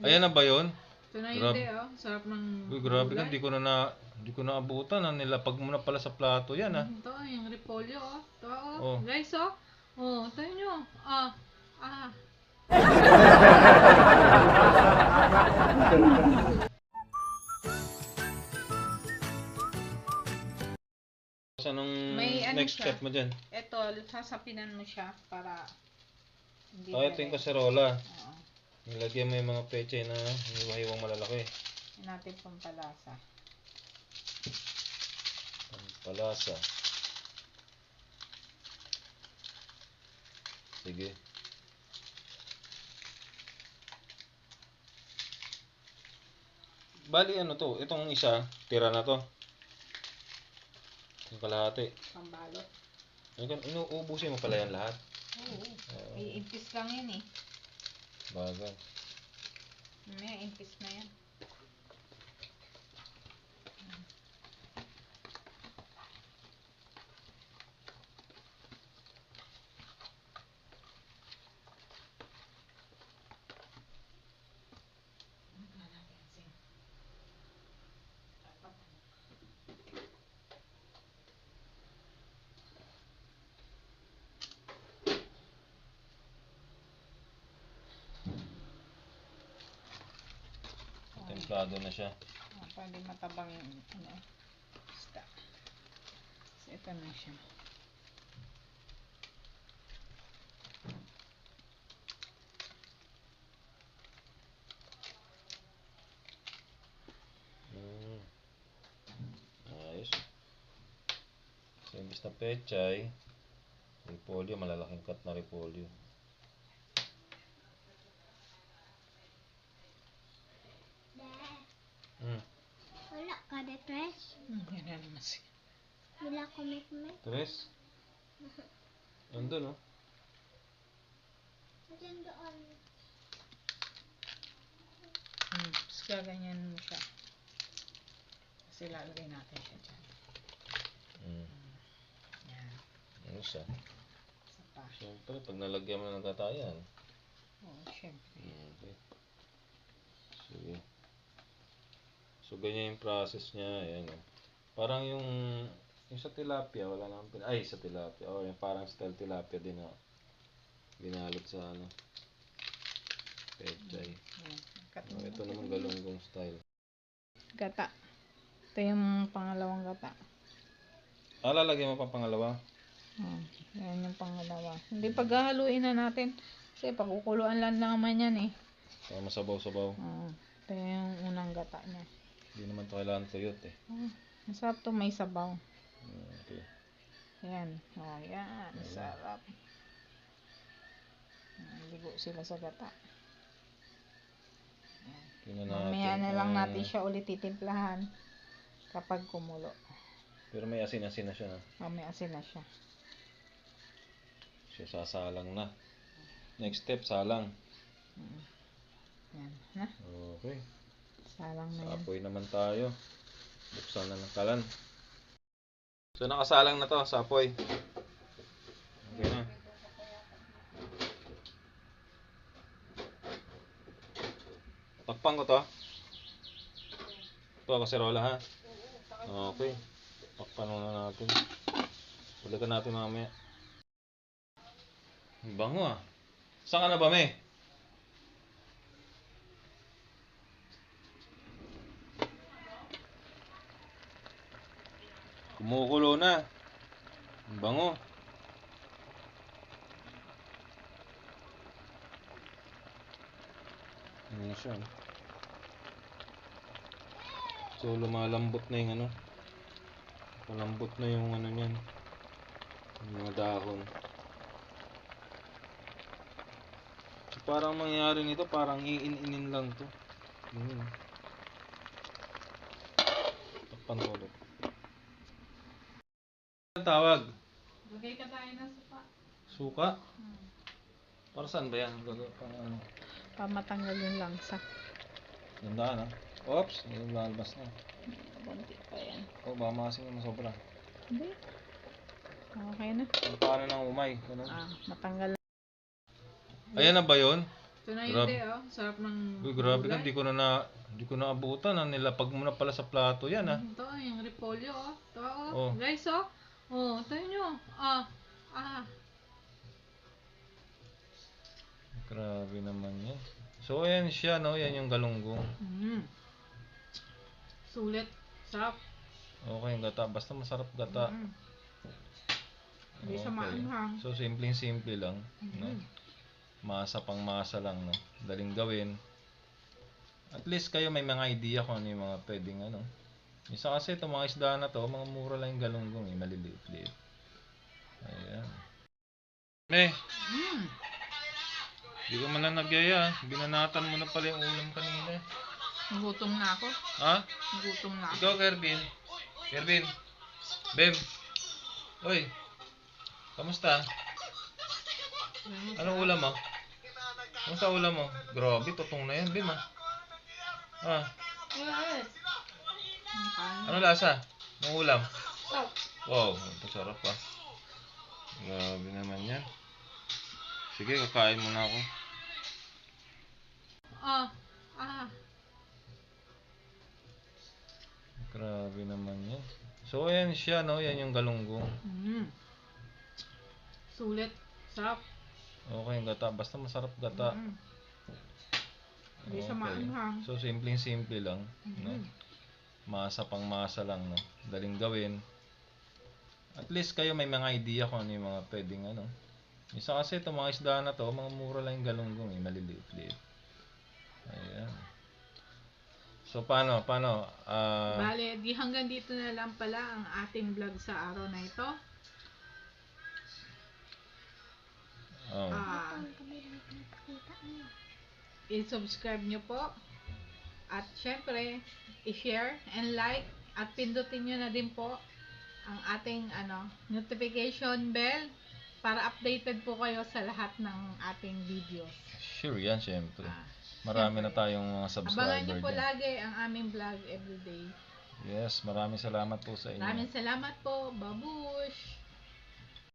Ayan na ba yun? Ito na yun, Grabe. oh. Sarap ng Uy, grabe ka, gulay. hindi ko na abutan. Nilapag mo na pala sa plato yan, ah. Ito, yung repolyo, oh. Ito, oh. Oh. Guys, oh. Oh, tayo nyo. Ah. Ah. So, anong May ano next siya. step mo dyan? Ito, sasapinan mo siya para hindi Ito yung kaserola. Oo. Nilagyan mo yung mga peche na hiwa-hiwang malalaki. Yan natin pampalasa. Palasa. Sige. Bali ano to? Itong isa, tira na to. Yung kalahati. Pambalot. Inuubusin mo pala yan lahat. Oo. Iimpis lang yan eh. Bagay. Mamaya, impis na yan. Templado na siya. Pwede matabang yung isda. So, ito na siya. Ayos. So, imbis na pechay, repolyo, malalaking cut na repolyo. Wala ka de tres. Yan na naman siya. Wala ko may. Tres? Andun, oh. Diyan doon. Tapos gaganyan mo siya. Kasi lalagay natin siya dyan. Yan. Ano siya? Isa pa. Siyempre, pag nalagyan mo ng katayan. Oo, syempre. Okay. Sige. So, ganyan yung process niya. Ayan, oh. Parang yung sa tilapia, wala naman sa tilapia. Oh, yung parang style tilapia din na binalot sa ano. Pechay. Oh, ito naman galunggong style. Gata. Ito yung pangalawang gata. Lalagyan mo pa pangalawa? Yan yung pangalawa. Hindi paghahaluin na natin. Kasi pagkukuluan lang naman yan eh. Para masabaw-sabaw. Ito yung unang gata niya. Hindi naman to kailangan tuyot eh. Masarap to, may sabaw. Okay. Yan. Yan. Sarap. Ligo sila sa gata. Mamaya na lang natin siya ulit titimplahan kapag kumulo. Pero may asin-asin na siya. May asin na siya. Siya sasalang na. Next step, salang. Yan. Na? Okay. Salang na Sa yan. apoy naman tayo. Buksan na ng kalan. So nakasalang na to sa apoy. Okay na. Takpan ko to. Ito kaserola ha. Okay. Takpan muna natin. Balikan natin mamaya. Ang bango ah. Saan ka na ba, me? Kumukulo na. Ang bango. Ano siya? So lumalambot na yung ano. Malambot na yung ano niyan. Yung mga dahon. So parang mangyayari nito, parang iin-inin lang to. Takpan ko ulit. Ang tawag? Lagay ka tayo ng suka. Suka? Para saan ba yan? Ano? Para matanggal yung langsa. Gandaan ha? Oops! Yung lalabas na. Kunti pa yan. Oh, baka makasing yung sobra. Hindi. Okay na. Paano nang umay? Ganun. Matanggal. Ayan na ba yun? Ito na Grabe. hindi, oh. Sarap ng Uy, grabe ka, gulay. hindi ko na abutan. Nilapag mo na pala sa plato yan, ha. Ito, yung repolyo, oh. Ito, oh. Oh. Guys, oh. Oh, tayo nyo. Grabe naman yan. So, ayan siya, no? Yan yung galunggong. Sulit. Sarap. Okay, yung gata. Basta masarap gata. Hindi siya Okay. maanghang. So, simpleng-simple lang. No? Masa pang masa lang, no? Daling gawin. At least kayo may mga idea kung ano yung mga pwedeng, ano. Isa kasi itong mga isda na to, mga mura lang yung galunggong, eh. Maliliit-liit. Ayan. Di ko man lang nagyaya. Binanatan mo na pala yung ulam kanina. Gutom na ako. Ha? Gutom na ako. Ikaw, Kervin. Bem. Uy. Kamusta? Anong ulam mo? Kamusta ulam mo? Grabe, tutong na yan, Bem, ha? Ano lasa? Ng ulam? Wow, ito sarap, ha? Grabe naman yan. Sige, kakain muna ako. Grabe naman yan. So, ayan siya, no? Yan yung galunggong. Sulit. Sarap. Okay, yung gata. Basta masarap gata. Hindi siya Okay. maanghang. So, simpleng-simple lang. No? Masa pang masa lang, no? Daling gawin. At least kayo may mga idea kung ano yung mga pwedeng, ano. Isa kasi itong mga isda na to, mga mura lang yung galunggong, eh. Maliliit-liit. Ayan. So, paano? Bale, di hanggang dito na lang pala ang ating vlog sa araw na ito. Ang kami lang nakikita mo. I-subscribe nyo po. At syempre, i-share and like. At pindutin nyo na din po ang ating notification bell para updated po kayo sa lahat ng ating videos. Sure yan, syempre. Marami na tayong mga Abangan subscriber nyo po dyan. lagi ang aming vlog everyday. Yes, maraming salamat po sa inyo. Maraming salamat po. Babush!